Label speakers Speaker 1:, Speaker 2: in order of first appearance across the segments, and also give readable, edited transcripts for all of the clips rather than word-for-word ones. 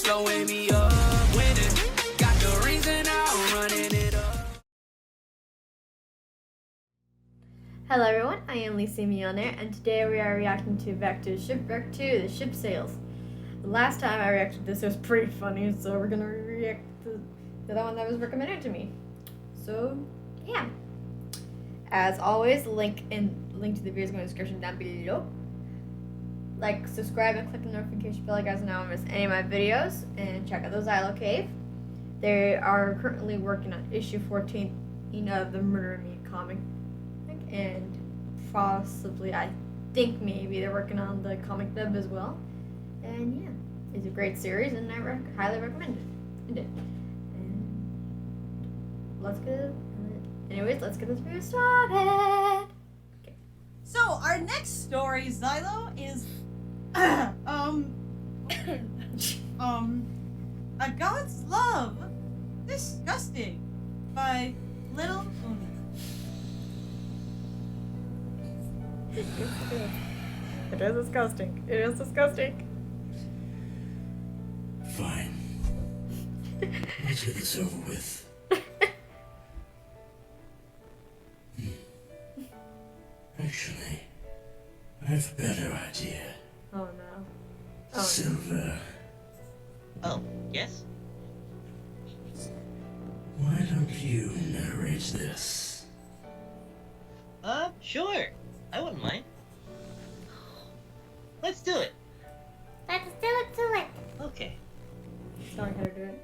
Speaker 1: showing me up, winning. Got the rings and now I'm running it up.
Speaker 2: Hello everyone, I am Lisa Millionaire, and today we are reacting back to Shipwrecked 2, The Ship Sails. The last time I reacted to this, it was pretty funny, so we're gonna react to the one that was recommended to me. So, yeah. As always, link to the video is in the description down below. Like, subscribe, and click the notification bell, guys, so now I don't miss any of my videos. And check out the Xylo Cave. They are currently working on issue 14 of the Murder Me comic. And possibly, I think maybe they're working on the comic dub as well. And yeah, it's a great series, and I highly recommend it. And let's get this video started. Okay.
Speaker 3: So our next story, Xylo, is A God's Love, Disgusting, by Little Uni.
Speaker 2: It is disgusting. It is disgusting.
Speaker 4: Fine. Let's get this over with. Actually, I have a better idea.
Speaker 2: Oh no. Oh.
Speaker 4: Silver,
Speaker 5: Oh, yes?
Speaker 4: why don't you narrate this?
Speaker 5: Sure. I wouldn't mind. Let's do it.
Speaker 6: Let's do it.
Speaker 5: Okay.
Speaker 2: Sorry, how to do it.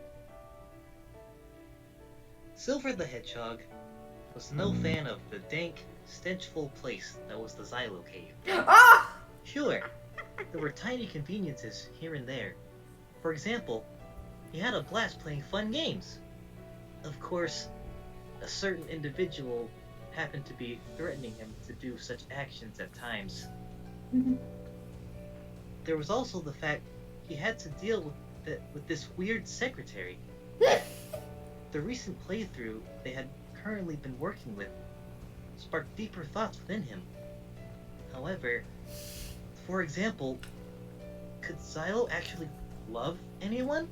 Speaker 5: Silver the Hedgehog was no fan of the dank, stenchful place that was the Xylo Cave.
Speaker 2: Ah!
Speaker 5: Sure, there were tiny conveniences here and there. For example, he had a blast playing fun games. Of course, a certain individual happened to be threatening him to do such actions at times. There was also the fact he had to deal with this weird secretary. The recent playthrough they had currently been working with sparked deeper thoughts within him. However, for example, could Xylo actually love anyone?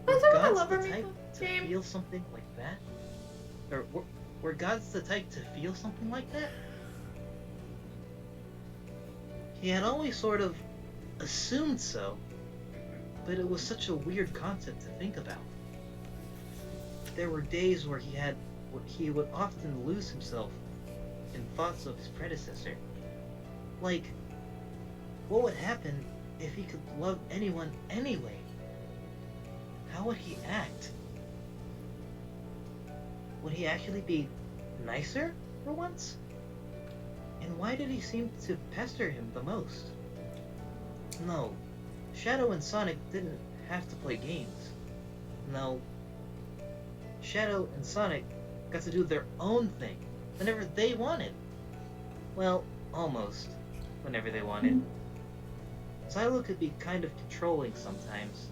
Speaker 5: Were gods the type to feel something like that? Or were gods the type to feel something like that? He had always sort of assumed so, but it was such a weird concept to think about. There were days where he would often lose himself in thoughts of his predecessor. Like, what would happen if he could love anyone anyway? How would he act? Would he actually be nicer for once? And why did he seem to pester him the most? No, Shadow and Sonic didn't have to play games. No, Shadow and Sonic got to do their own thing whenever they wanted. Well, almost whenever they wanted. Xylo could be kind of controlling sometimes,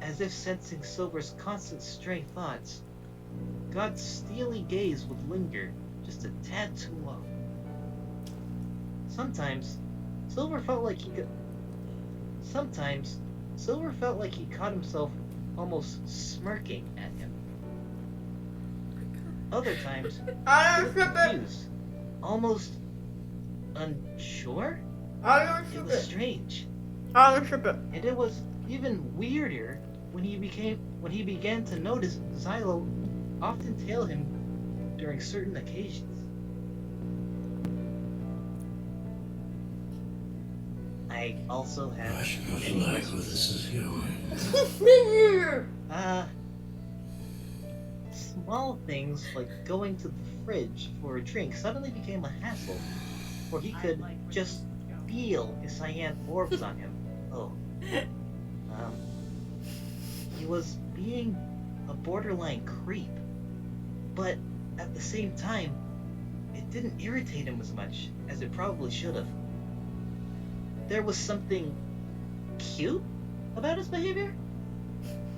Speaker 5: as if sensing Silver's constant stray thoughts. God's steely gaze would linger just a tad too long. Sometimes, Silver felt like he caught himself almost smirking at him. Other times, he was confused, almost unsure. It was strange. And it was even weirder when he began to notice Xylo often tail him during certain occasions. I also have
Speaker 4: I should not
Speaker 5: many
Speaker 4: like where
Speaker 5: questions.
Speaker 4: this is going.
Speaker 5: Small things like going to the fridge for a drink suddenly became a hassle, for he could just feel his cyan orbs on him. Oh. He was being a borderline creep, but at the same time, it didn't irritate him as much as it probably should have. There was something cute about his behavior?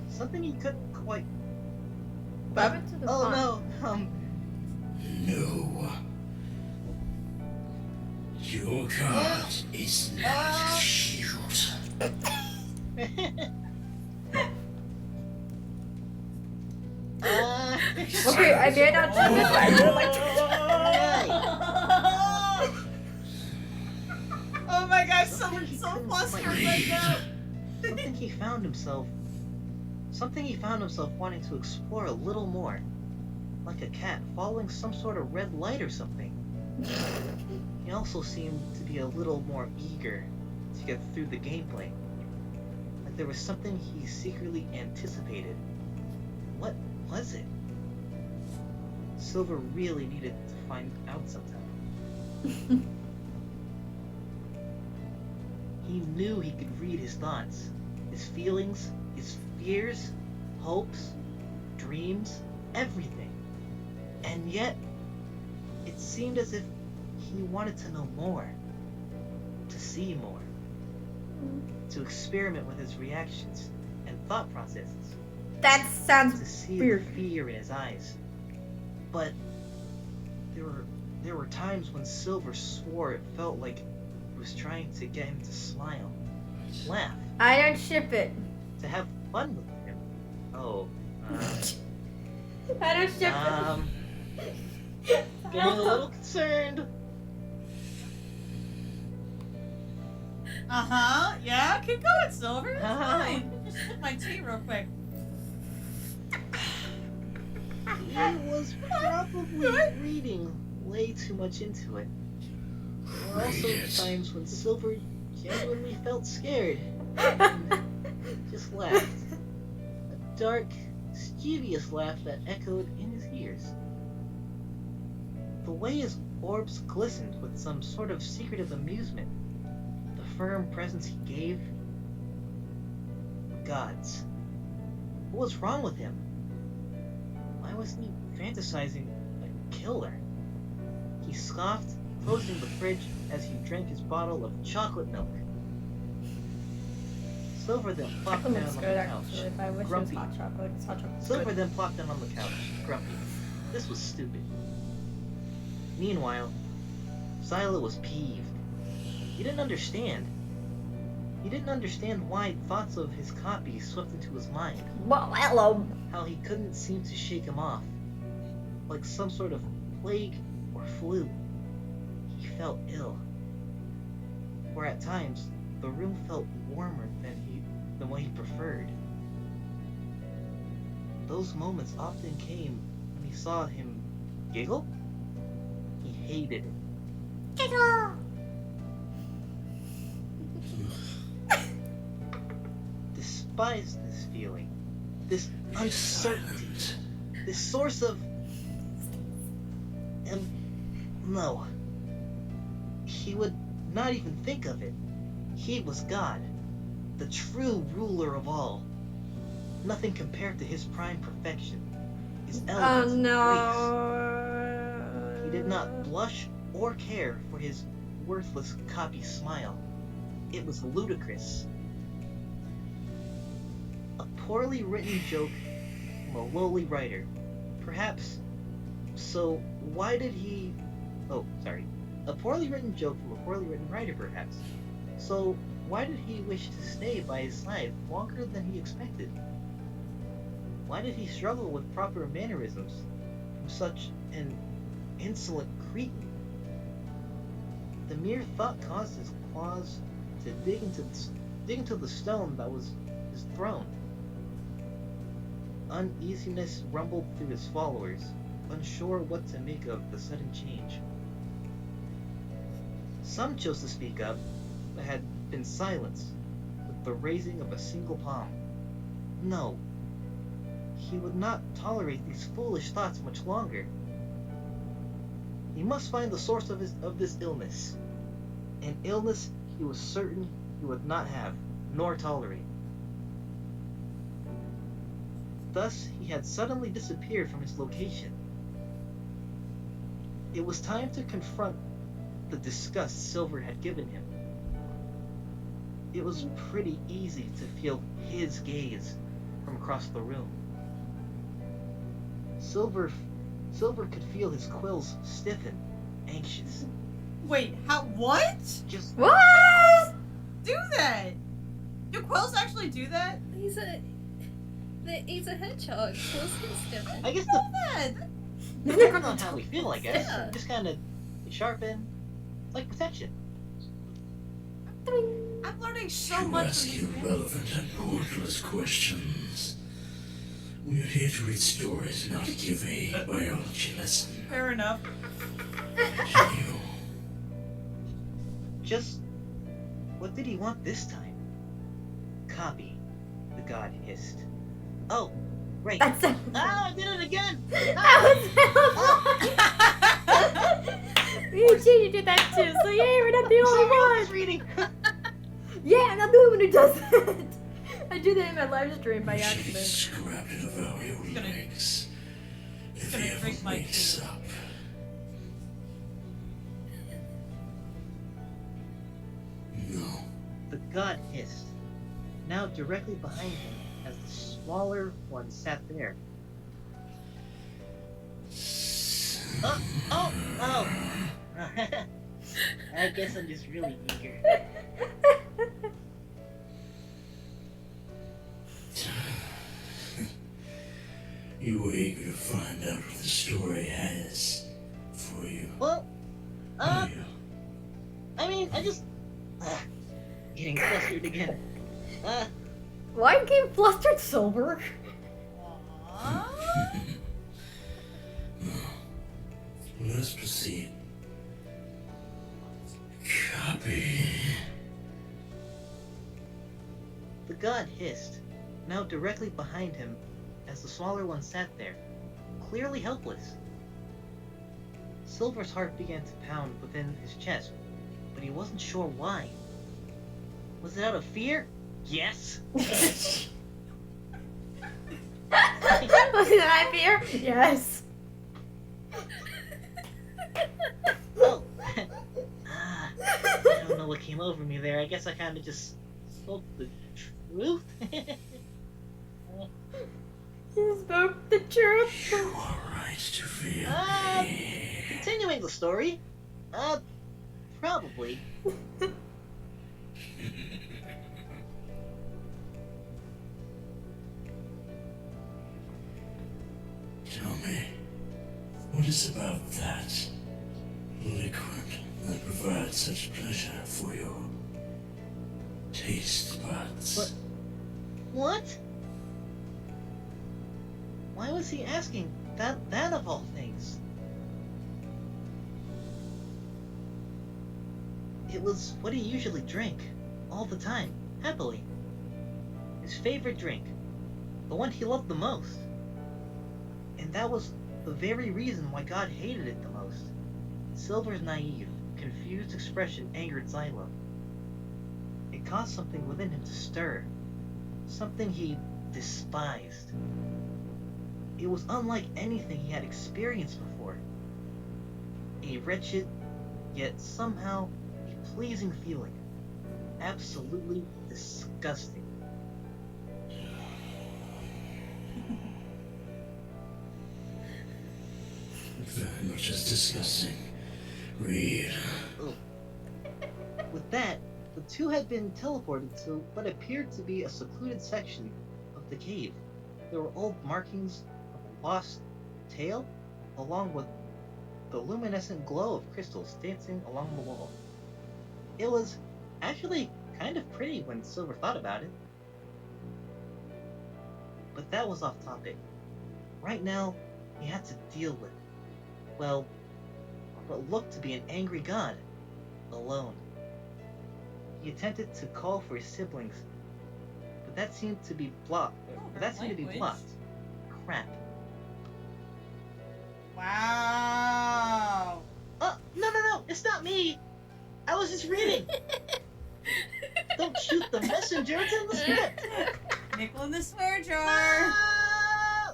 Speaker 5: Something he couldn't quite...
Speaker 4: No. Your card is not cute.
Speaker 2: Okay, I may not ship it, but I really like to.
Speaker 3: Oh my gosh, someone's so flustered right now.
Speaker 5: Something he found himself wanting to explore a little more. Like a cat following some sort of red light or something. He also seemed to be a little more eager to get through the gameplay. Like there was something he secretly anticipated. What was it? Silver really needed to find out sometime. He knew he could read his thoughts, his feelings, his fears, hopes, dreams, everything. And yet, it seemed as if he wanted to know more, to see more, to experiment with his reactions and thought processes,
Speaker 2: That
Speaker 5: to
Speaker 2: sounds
Speaker 5: see
Speaker 2: weird.
Speaker 5: the fear in his eyes. But there were times when Silver swore it felt like it was trying to get him to smile, laugh,
Speaker 2: I don't ship it.
Speaker 5: to have fun with him. Oh,
Speaker 2: I don't ship
Speaker 5: getting a little concerned.
Speaker 3: Uh-huh, yeah, keep going, Silver. It's
Speaker 5: Uh-huh.
Speaker 3: fine. Just sip my tea real quick.
Speaker 5: He was probably reading way too much into it. There were also times when Silver genuinely felt scared. Just laughed. A dark, mischievous laugh that echoed in his ears. The way his orbs glistened with some sort of secretive amusement, the firm presence he gave. Gods. What was wrong with him? Why wasn't he fantasizing a killer? He scoffed, closing the fridge as he drank his bottle of chocolate milk. Silver then plopped down
Speaker 2: Looks
Speaker 5: on
Speaker 2: good
Speaker 5: the
Speaker 2: actually.
Speaker 5: couch,
Speaker 2: If I wish
Speaker 5: grumpy.
Speaker 2: it was hot chocolate, it's hot chocolate.
Speaker 5: Silver then plopped down on the couch, grumpy. This was stupid. Meanwhile, Silo was peeved. He didn't understand. He didn't understand why thoughts of his copy swept into his mind.
Speaker 2: Well, hello.
Speaker 5: How he couldn't seem to shake him off. Like some sort of plague or flu. He felt ill. Or at times, the room felt warmer than what he preferred. Those moments often came when he saw him giggle. He hated it.
Speaker 6: Giggle!
Speaker 5: Despised this feeling. This uncertainty. This source of... no. He would not even think of it. He was God. The true ruler of all. Nothing compared to his prime perfection. His
Speaker 2: Oh
Speaker 5: elegance and grace.
Speaker 2: no.
Speaker 5: He did not blush or care for his worthless copy smile. It was ludicrous. A poorly written joke from a lowly writer. Perhaps. So why did he... Oh, sorry. A poorly written joke from a poorly written writer, perhaps. So why did he wish to stay by his side longer than he expected? Why did he struggle with proper mannerisms from such an insolent cretin? The mere thought caused his claws to dig into the stone that was his throne. Uneasiness rumbled through his followers, unsure what to make of the sudden change. Some chose to speak up, but had been silenced with the raising of a single palm. No, he would not tolerate these foolish thoughts much longer. He must find the source of this illness, an illness he was certain he would not have, nor tolerate. Thus, he had suddenly disappeared from his location. It was time to confront the disgust Silver had given him. It was pretty easy to feel his gaze from across the room. Silver could feel his quills stiffen, anxious.
Speaker 3: Wait, how? What?
Speaker 5: Just
Speaker 2: What?
Speaker 3: Do that? Do quills actually actually do that?
Speaker 7: He's a hedgehog. So it's different.
Speaker 5: I guess
Speaker 3: Oh, that.
Speaker 5: depends on how we feel, I guess.
Speaker 7: Yeah.
Speaker 5: Just kind of sharpen, like protection.
Speaker 3: I'm learning so
Speaker 4: You
Speaker 3: much
Speaker 4: ask
Speaker 3: from these videos.
Speaker 4: irrelevant and pointless questions. We're here to read stories, not give a biology lesson.
Speaker 3: Fair enough.
Speaker 4: Can you?
Speaker 5: Just, what did he want this time? Copy, the god hissed. Oh, right.
Speaker 2: That's it.
Speaker 5: Ah, I did it again!
Speaker 2: Me and Gigi did that too, so yay, we're not the only
Speaker 5: Sorry,
Speaker 2: one.
Speaker 5: reading.
Speaker 2: Yeah, I'm not the only one who does that. I do that in my live stream by
Speaker 4: We should
Speaker 2: accident.
Speaker 4: scrap it about your
Speaker 3: gonna-
Speaker 4: legs. If
Speaker 3: gonna
Speaker 4: he ever
Speaker 3: drink my
Speaker 4: wakes
Speaker 3: tea.
Speaker 4: up. No.
Speaker 5: The god hissed. Now directly behind him, as the smaller one sat there. Oh! I guess I'm just really eager.
Speaker 4: You were eager to find out what the story has for you.
Speaker 5: Well,
Speaker 4: Are you?
Speaker 5: I mean, I just... getting flustered again.
Speaker 2: Why you getting flustered, Silver?
Speaker 3: Aww.
Speaker 4: Let's proceed. Copy.
Speaker 5: The god hissed, now directly behind him, as the smaller one sat there, clearly helpless. Silver's heart began to pound within his chest, but he wasn't sure why. Was it out of fear? Yes.
Speaker 2: Was it I fear? Yes.
Speaker 5: Oh. I don't know what came over me there. I guess I kind of just spoke the truth.
Speaker 2: You spoke the truth.
Speaker 4: You are right to feel me.
Speaker 5: Continuing the story. Probably.
Speaker 4: Tell me, what is about that liquid that provides such pleasure for your taste buds?
Speaker 5: What? Why was he asking that of all things? It was what he usually drank, all the time, happily. His favorite drink, the one he loved the most. And that was the very reason why God hated it the most. Silver's naive, confused expression angered Xylo. It caused something within him to stir, something he despised. It was unlike anything he had experienced before. A wretched, yet somehow a pleasing feeling. Absolutely disgusting.
Speaker 4: Very much as disgusting. Read.
Speaker 5: With that, the two had been teleported to what appeared to be a secluded section of the cave. There were old markings of a lost tail, along with the luminescent glow of crystals dancing along the wall. It was actually kind of pretty when Silver thought about it. But that was off topic. Right now, he had to deal with, well, what looked to be an angry god, alone. He attempted to call for his siblings, but that seemed to be blocked.
Speaker 3: Language.
Speaker 5: Crap.
Speaker 3: Wow.
Speaker 5: Oh, no, it's not me! I was just reading! Don't shoot the messenger, it's in the script!
Speaker 3: Nickel in the swear jar.
Speaker 5: Ah!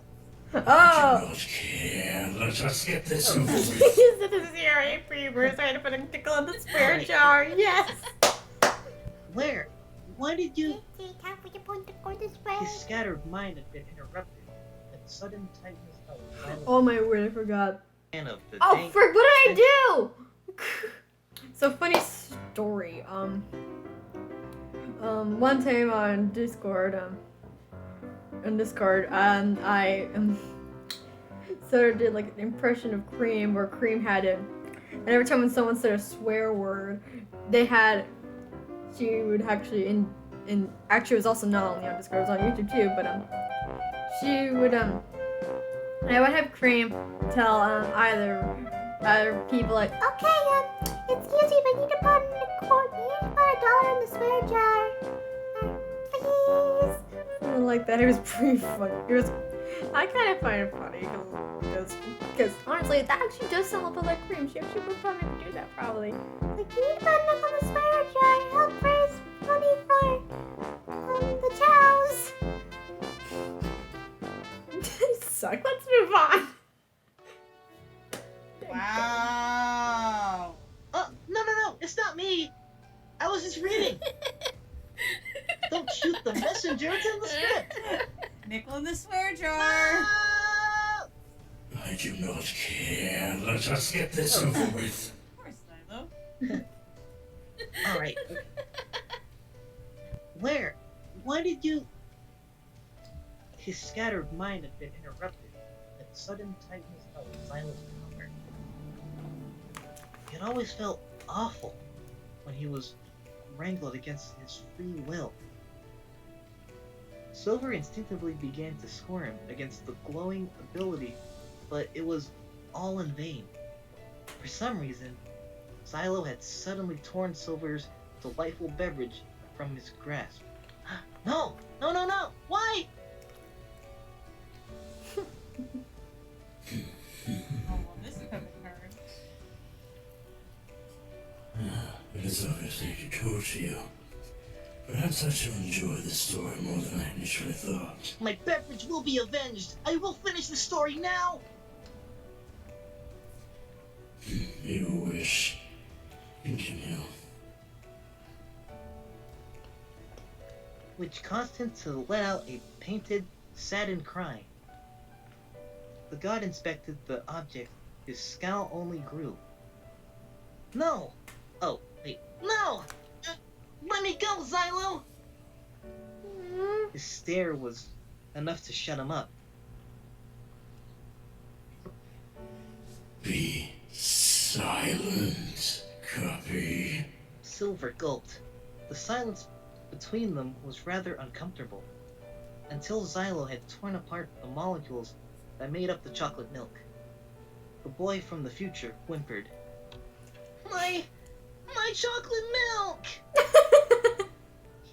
Speaker 4: I
Speaker 2: Oh.
Speaker 4: do not care. Let us get this over with.
Speaker 2: Is it a zero fever? So I had to put a tickle in the spare jar. Yes.
Speaker 5: Where? Why did you...
Speaker 6: Time for you to go this way.
Speaker 5: His scattered mind had been interrupted, and sudden tightness held Xylo's
Speaker 2: Oh my word, I forgot.
Speaker 5: hand of the
Speaker 2: Oh
Speaker 5: dank-
Speaker 2: frick, what did I do? So funny story. one time on Discord, I sort of did like an impression of Cream, where Cream had it, and every time when someone said a swear word, she would actually actually it was also not only on Discord, it was on YouTube too, but she would I would have Cream tell either people like,
Speaker 6: Okay, excuse me, but I need to put $1 in the swear jar. Please.
Speaker 2: something like that. It was pretty funny. I kind of find it funny because honestly, that actually does sound a little bit like Cream. She actually would probably never do that, probably.
Speaker 6: Like, you need to put enough on the swear jar. Help raise money for the chows.
Speaker 2: Suck. Let's move on.
Speaker 3: Wow.
Speaker 5: No, it's not me. I was just reading. Don't shoot the messenger, it's in the script.
Speaker 3: Nickel in the swear jar.
Speaker 5: Ah!
Speaker 4: I do not care. Let us get this over with.
Speaker 3: Of course, Silo.
Speaker 5: Alright. Why did you... His scattered mind had been interrupted by the sudden tightness of Silo's collar. It always felt awful when he was wrangled against his free will. Silver instinctively began to squirm against the glowing ability, but it was all in vain. For some reason, Silo had suddenly torn Silver's delightful beverage from his grasp. No! Why?
Speaker 3: Oh, well, this is coming hard.
Speaker 4: It is obviously a code to you. Perhaps I shall enjoy this story more than I initially thought.
Speaker 5: My beverage will be avenged! I will finish the story now!
Speaker 4: You wish. Continue.
Speaker 5: Which caused him to let out a painted, saddened cry. The god inspected the object. His scowl only grew. No! Oh, wait. No! Let me go, Xylo! His stare was enough to shut him up.
Speaker 4: Be silent, copy.
Speaker 5: Silver gulped. The silence between them was rather uncomfortable, until Xylo had torn apart the molecules that made up the chocolate milk. The boy from the future whimpered. My chocolate milk!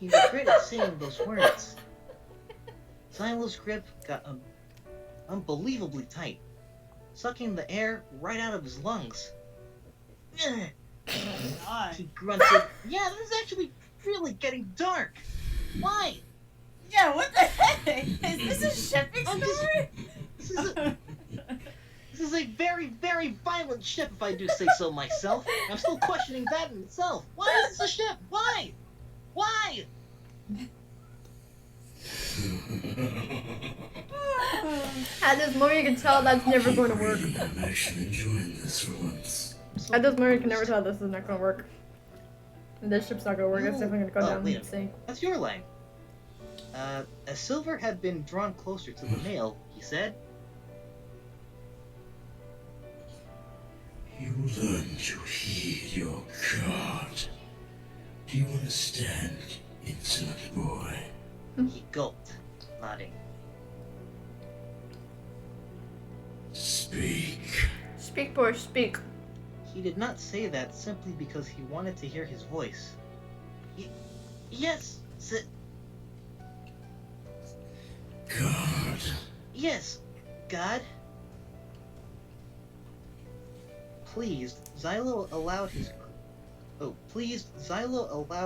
Speaker 5: He regretted saying those words. Xylo's grip got unbelievably tight, sucking the air right out of his lungs.
Speaker 3: Oh, God.
Speaker 5: He grunted. Yeah, this is actually really getting dark. Why?
Speaker 3: Yeah, what the heck? Is this a shipping
Speaker 5: I'm just-
Speaker 3: story?
Speaker 5: This is a very, very violent ship, if I do say so myself. I'm still questioning that in itself. Why is this a ship? Why? Why?
Speaker 2: At this moment, you can tell that's never going to work.
Speaker 4: Really, I'm actually enjoying this for once.
Speaker 2: At this moment, you can never tell this is not going to work. This ship's not going to work. It's
Speaker 5: No.
Speaker 2: definitely going to go
Speaker 5: Oh,
Speaker 2: down
Speaker 5: wait a
Speaker 2: the sea.
Speaker 5: That's your line. As Silver had been drawn closer to the male, he said,
Speaker 4: You learn to heed your god. Do you understand, insolent boy?
Speaker 5: he gulped, nodding.
Speaker 4: Speak.
Speaker 2: Speak, boy, speak.
Speaker 5: He did not say that simply because he wanted to hear his voice. Yes,
Speaker 4: God.
Speaker 5: yes, God. Pleased, Xylo allowed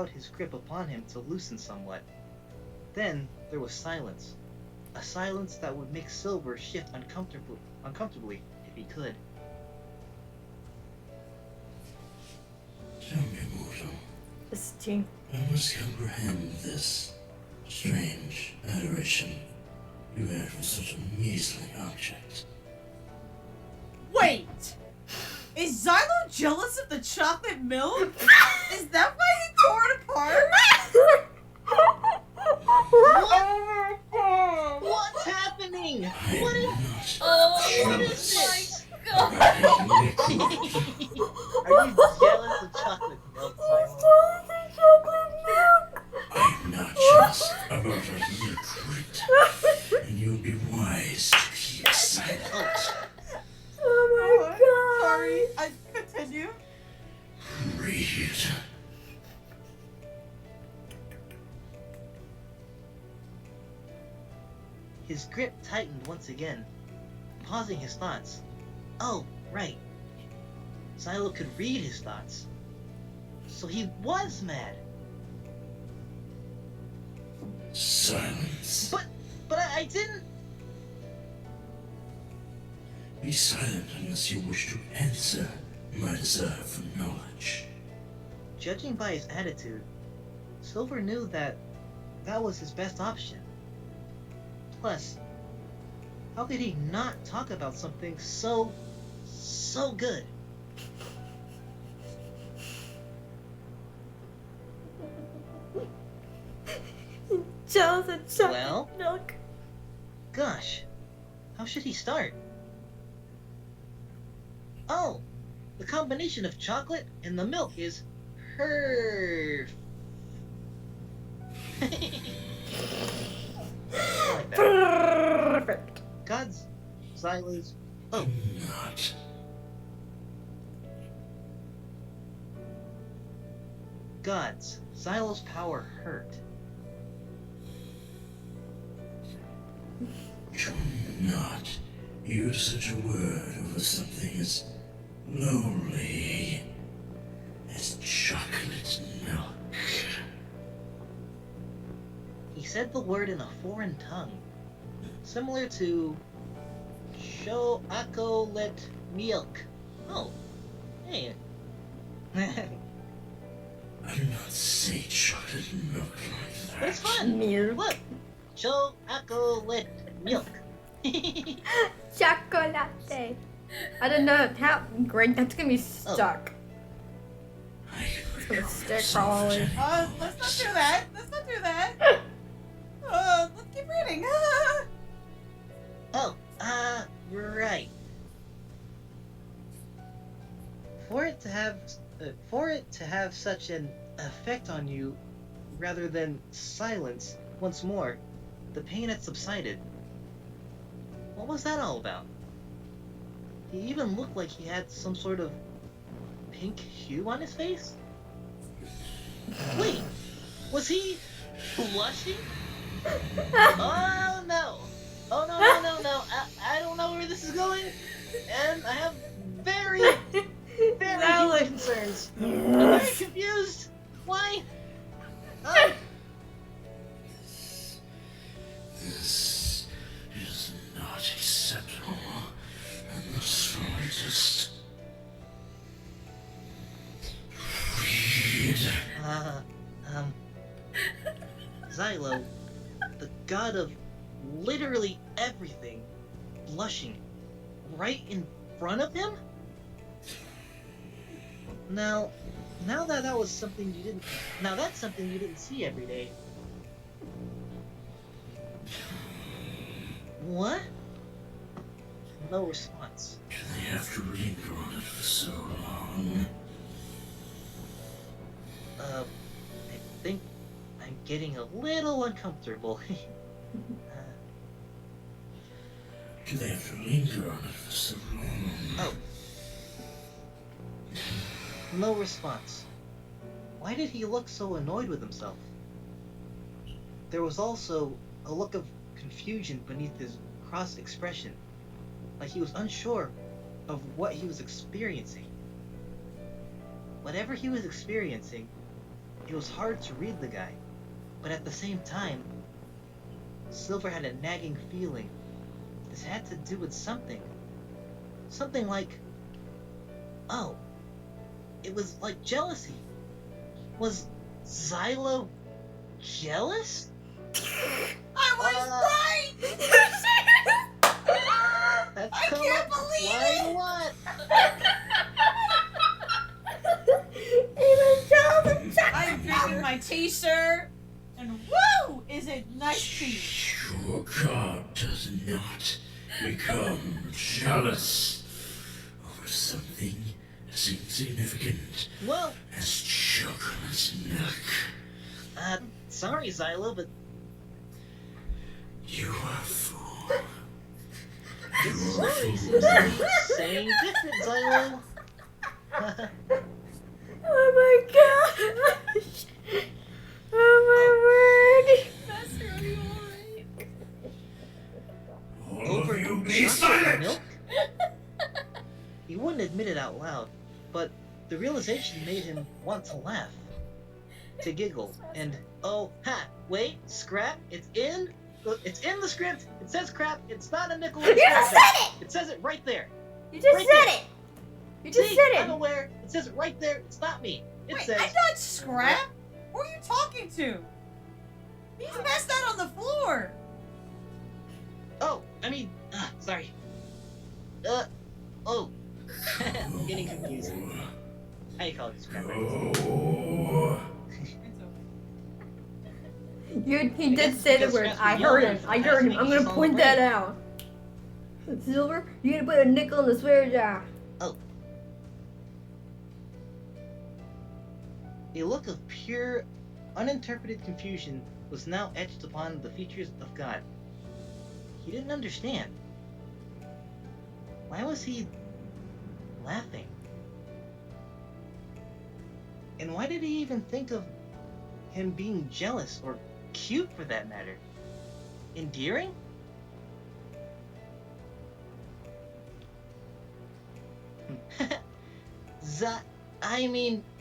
Speaker 5: his grip upon him to loosen somewhat. Then there was silence. A silence that would make Silver shift uncomfortably if he could.
Speaker 4: Tell me, mortal.
Speaker 2: This is tea.
Speaker 4: I must comprehend this strange adoration you had for such a measly object.
Speaker 3: Wait! Is Xylo jealous of the chocolate milk? Is that why he tore it apart?
Speaker 4: ask about a liquid, and you'll be wise to keep silent.
Speaker 2: Oh my god.
Speaker 3: Sorry, I continue.
Speaker 4: Read.
Speaker 5: His grip tightened once again, pausing his thoughts. Oh, right. Silo could read his thoughts. So he was mad.
Speaker 4: Silence.
Speaker 5: But I didn't.
Speaker 4: Be silent unless you wish to answer my desire for knowledge.
Speaker 5: Judging by his attitude, Silver knew that was his best option. Plus, how could he not talk about something so good?
Speaker 2: Jealous of chocolate
Speaker 5: Well?
Speaker 2: milk.
Speaker 5: Gosh, how should he start? Oh, the combination of chocolate and the milk is perfect. I like that.
Speaker 2: Perfect.
Speaker 5: God's Xylo's. Oh,
Speaker 4: Not.
Speaker 5: God's Xylo's power hurt.
Speaker 4: Do not use such a word over something as lowly as chocolate milk.
Speaker 5: He said the word in a foreign tongue, similar to shoakolet milk. Oh, hey.
Speaker 4: I do not say chocolate milk like that.
Speaker 5: But it's fun.
Speaker 2: Milk.
Speaker 5: Look, shoakolet milk.
Speaker 2: Chocolate. I don't know how great that's gonna be stuck.
Speaker 4: I
Speaker 2: It's gonna
Speaker 4: regret
Speaker 2: stick
Speaker 4: so
Speaker 2: probably.
Speaker 4: much.
Speaker 3: Let's not do that. Let's not do that. Let's keep reading.
Speaker 5: Oh, right. For it to have such an effect on you, rather than silence once more, the pain had subsided. What was that all about? He even looked like he had some sort of pink hue on his face. Wait, was he blushing? Oh no! Oh no! I don't know where this is going, and I have very huge concerns. I'm very confused. Why?
Speaker 4: This is not acceptable. And the slightest. Read.
Speaker 5: Xylo, the god of literally everything, blushing right in front of him? Now that was something you didn't. Now that's something you didn't see every day. What? No response.
Speaker 4: Do they have to linger on it for so long?
Speaker 5: I think I'm getting a little uncomfortable.
Speaker 4: Do they have to linger on it for so long?
Speaker 5: Oh. No response. Why did he look so annoyed with himself? There was also a look of confusion beneath his cross expression, like he was unsure of what he was experiencing. Whatever he was experiencing, it was hard to read the guy, but at the same time, Silver had a nagging feeling this had to do with something. Something like, oh, it was like jealousy. Was Xylo jealous?
Speaker 3: I was right.
Speaker 5: That's
Speaker 3: I
Speaker 5: come
Speaker 3: can't
Speaker 5: up
Speaker 3: believe
Speaker 5: quite
Speaker 3: it!
Speaker 5: a lot.
Speaker 2: Even jealous of chocolate
Speaker 3: I'm
Speaker 2: milk.
Speaker 3: drinking my t-shirt, and woo, is it nice tea?
Speaker 4: Your god does not become jealous over something as insignificant
Speaker 5: Well,
Speaker 4: as chocolate milk.
Speaker 5: Sorry, Xylo, but
Speaker 4: You are a fool.
Speaker 5: this story seems to be saying different, Xylo.
Speaker 2: Oh my gosh! Oh my word!
Speaker 3: Master, are you alright?
Speaker 4: All of you be
Speaker 5: chocolate
Speaker 4: silent!
Speaker 5: milk? He wouldn't admit it out loud, but the realization made him want to laugh, to giggle, and wait, scrap, it's in the script. It says crap. It's not a nickel.
Speaker 6: You just said it!
Speaker 5: It says it right there.
Speaker 6: You just
Speaker 5: Right
Speaker 6: said
Speaker 5: there.
Speaker 6: it! You just
Speaker 5: See,
Speaker 6: said it!
Speaker 5: I'm aware. It says it right there. It's not me. It
Speaker 3: Wait,
Speaker 5: says.
Speaker 3: I thought Scrap? Who are you talking to? He's passed out on the floor.
Speaker 5: Oh, I mean, sorry. Oh. I'm getting confused. I call it scrap.
Speaker 4: Oh.
Speaker 3: It's okay.
Speaker 2: He did say the word. I heard him. I heard him. I'm gonna point that out. Silver, you gotta put a nickel in the swear jar.
Speaker 5: A look of pure, uninterpreted confusion was now etched upon the features of God. He didn't understand. Why was he laughing? And why did he even think of him being jealous, or cute for that matter? Endearing?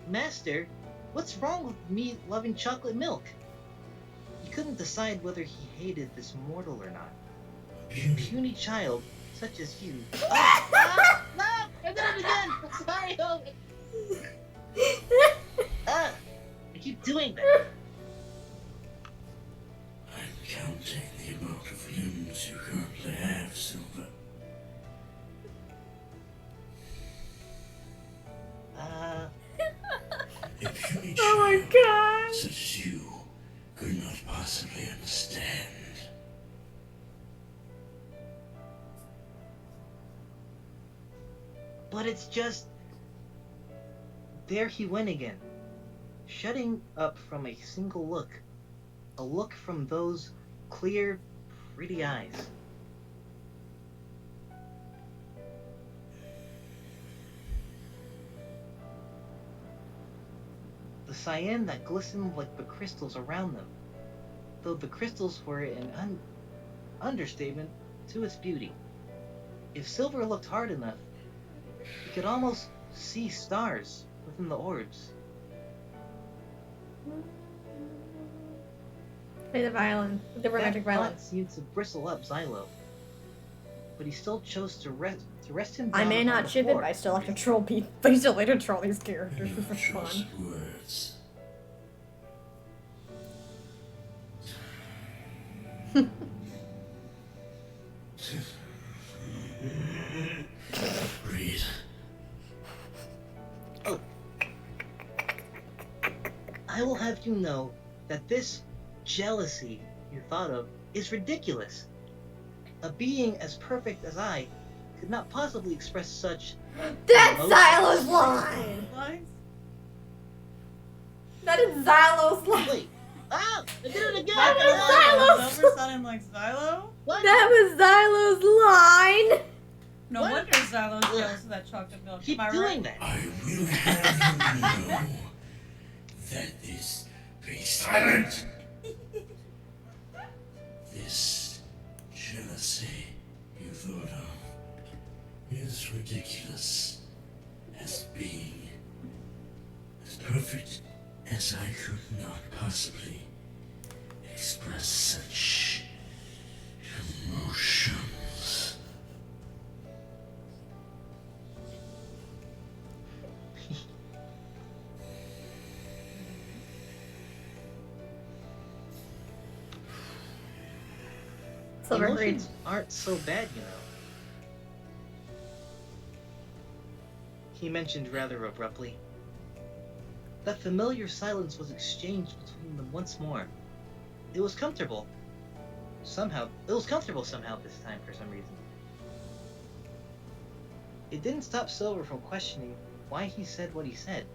Speaker 5: Master, what's wrong with me loving chocolate milk? He couldn't decide whether he hated this mortal or not. A puny child, such as you. No! I did it again! I'm sorry! I keep doing that.
Speaker 4: I'm counting the amount of limbs you currently have, Silver. A puny
Speaker 2: Oh my
Speaker 4: child
Speaker 2: god!
Speaker 4: such as you could not possibly understand.
Speaker 5: But it's just... There he went again, shutting up from a single look. A look from those clear, pretty eyes. The cyan that glistened like the crystals around them, though the crystals were an understatement to its beauty. If Silver looked hard enough, he could almost see stars within the orbs.
Speaker 2: Play the violin. The romantic
Speaker 5: That
Speaker 2: violin.
Speaker 5: thought seemed to bristle up Xylo, but he still chose to rest him down
Speaker 2: I may
Speaker 5: on
Speaker 2: not
Speaker 5: the
Speaker 2: ship it,
Speaker 5: floor.
Speaker 2: but I still like to troll people. But I still like to troll these characters for fun.
Speaker 4: Just words. Breathe.
Speaker 5: I will have you know that this jealousy you thought of is ridiculous. A being as perfect as I could not possibly express such
Speaker 2: That's
Speaker 5: emotion.
Speaker 2: Xylo's line!
Speaker 3: Lines?
Speaker 2: That is Xylo's line!
Speaker 5: Wait. I did it again!
Speaker 2: That was
Speaker 5: Ah!
Speaker 2: Xylo's-
Speaker 3: Silver sounding like Xylo?
Speaker 5: What?
Speaker 2: That was Xylo's line!
Speaker 3: No
Speaker 5: What?
Speaker 3: wonder Xylo's jealous of that chocolate milk.
Speaker 5: Keep
Speaker 3: Am I
Speaker 5: doing
Speaker 3: right?
Speaker 5: that.
Speaker 4: I will have you know that this. Be silent! This jealousy you thought of is ridiculous as being as perfect as I could not possibly express such emotions.
Speaker 2: Silver agreed.
Speaker 5: Emotions aren't so bad, you know. He mentioned rather abruptly. That familiar silence was exchanged between them once more. It was comfortable. It was comfortable somehow this time for some reason. It didn't stop Silver from questioning why he said what he said.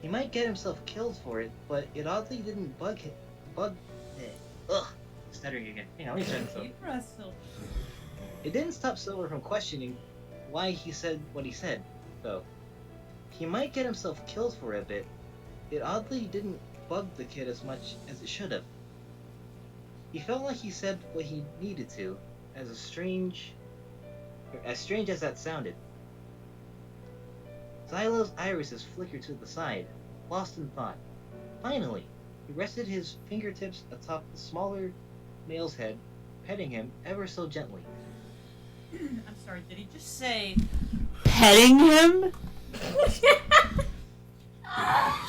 Speaker 5: He might get himself killed for it, but it oddly didn't bug him. Ugh. Stuttering again. Hang on, let me try this out.
Speaker 3: Deep breath, Silver.
Speaker 5: It didn't stop Silver from questioning why he said what he said, though. He might get himself killed for it a bit. It oddly didn't bug the kid as much as it should have. He felt like he said what he needed to, as strange as that sounded. Xylo's irises flickered to the side, lost in thought. Finally, he rested his fingertips atop the smaller male's head, petting him ever so gently.
Speaker 3: I'm sorry, did he just say petting him?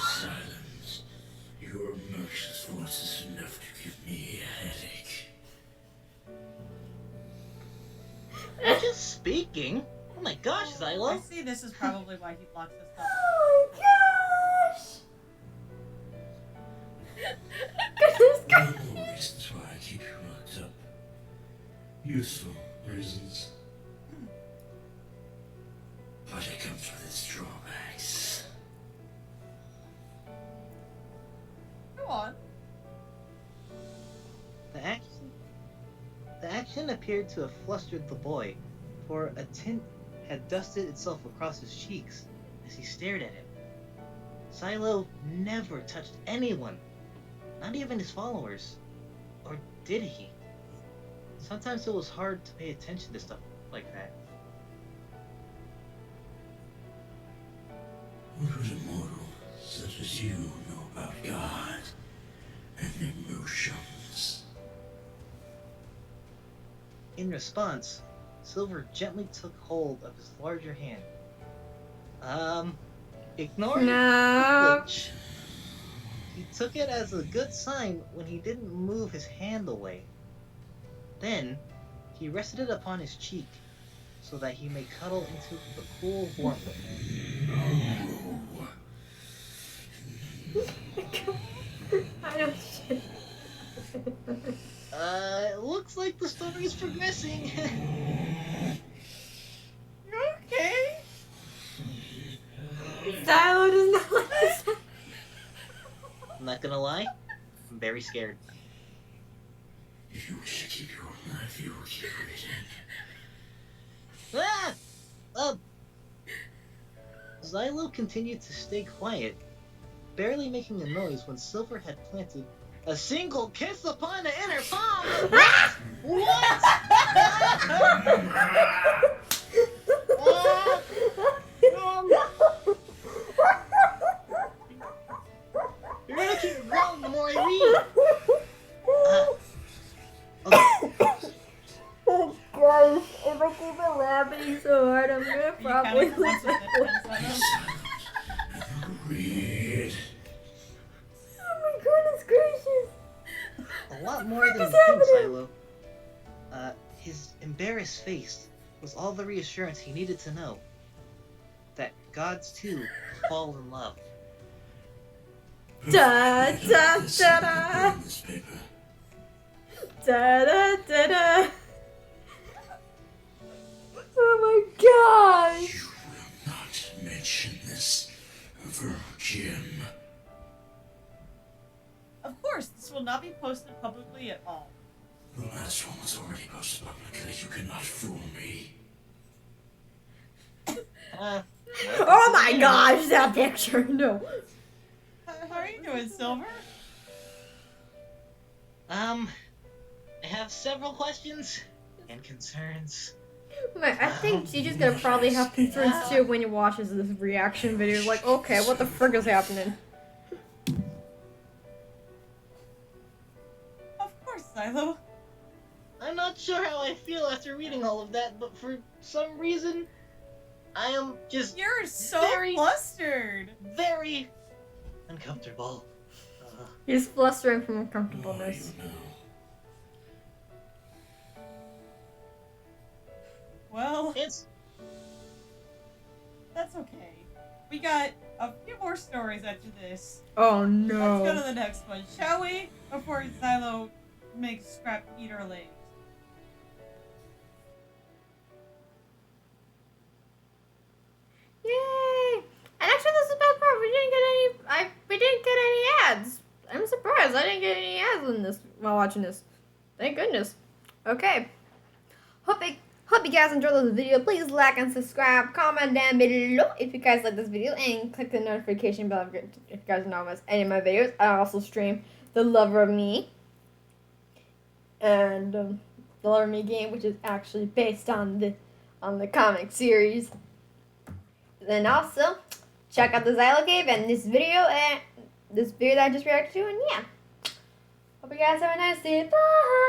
Speaker 4: Silence. Your obnoxious voice is enough to give me a headache.
Speaker 5: I'm just speaking. Oh my gosh,
Speaker 3: I
Speaker 5: Xylo.
Speaker 3: see this is probably why he blocks this stuff.
Speaker 2: Oh my gosh! Goodness
Speaker 4: One
Speaker 2: gracious.
Speaker 4: more reasons why I keep you locked up. Useful reasons. But it comes with its drawbacks.
Speaker 3: Go on.
Speaker 5: The action appeared to have flustered the boy, for a tint had dusted itself across his cheeks as he stared at him. Xylo never touched anyone, not even his followers. Or did he? Sometimes it was hard to pay attention to stuff like that.
Speaker 4: What would a mortal such as you know about God and emotions?
Speaker 5: In response, Silver gently took hold of his larger hand. Ignoring
Speaker 2: No.
Speaker 5: which, he took it as a good sign when he didn't move his hand away. Then, he rested it upon his cheek, so that he may cuddle into the cool warmth.
Speaker 2: I don't shit.
Speaker 5: It looks like the story is progressing.
Speaker 3: You okay?
Speaker 2: Xylo does not like this.
Speaker 5: I'm not gonna lie, I'm very scared.
Speaker 4: If you wish to keep your life, you will keep it in.
Speaker 5: Ah! Xylo continued to stay quiet, barely making a noise when Silver had planted a single kiss upon the inner palm. What? You're gonna keep growing the more I read. Okay.
Speaker 2: Oh gosh, if I keep it laughing so hard, I'm gonna
Speaker 3: You
Speaker 2: probably
Speaker 3: kinda
Speaker 2: lose my voice.
Speaker 4: Read.
Speaker 2: Oh my goodness gracious.
Speaker 5: A lot more than
Speaker 2: What
Speaker 5: you
Speaker 2: is
Speaker 5: think,
Speaker 2: happening?
Speaker 5: Xylo. His embarrassed face was all the reassurance he needed to know that gods too fall in love.
Speaker 2: Da da da da
Speaker 4: This paper.
Speaker 2: da da da da. Oh my gosh.
Speaker 4: You will not mention this ever again.
Speaker 3: Of course, this will not be posted publicly at all.
Speaker 4: The last one was already posted publicly. You cannot fool me.
Speaker 2: Oh my gosh, that picture. No.
Speaker 3: How are you doing, Silver?
Speaker 5: I have several questions and concerns.
Speaker 2: I think Gigi's gonna probably have concerns too when he watches this reaction video. Like, okay, what the frick is happening?
Speaker 3: Of course, Xylo.
Speaker 5: I'm not sure how I feel after reading all of that, but for some reason, I am just
Speaker 3: You're so
Speaker 5: Very-
Speaker 3: flustered.
Speaker 5: very uncomfortable.
Speaker 2: He's flustering from
Speaker 4: Why
Speaker 2: uncomfortableness.
Speaker 4: you know?
Speaker 3: Well,
Speaker 5: It's
Speaker 3: that's okay. We got a few more stories after this.
Speaker 2: Oh
Speaker 3: Let's go to
Speaker 2: no.
Speaker 3: the next one, shall we? Before Xylo makes Scrap eat our legs.
Speaker 2: Yay! And actually, this is the best part. We didn't get any. I didn't get any ads in this while watching this. Thank goodness. Okay. Hope you guys enjoyed this video. Please like and subscribe. Comment down below if you guys like this video. And click the notification bell if you guys don't miss any of my videos. I also stream The Lover of Me. And The Lover of Me game, which is actually based on the comic series. Then also, check out the Xylo Cave and this video that I just reacted to. And yeah. Hope you guys have a nice day. Bye!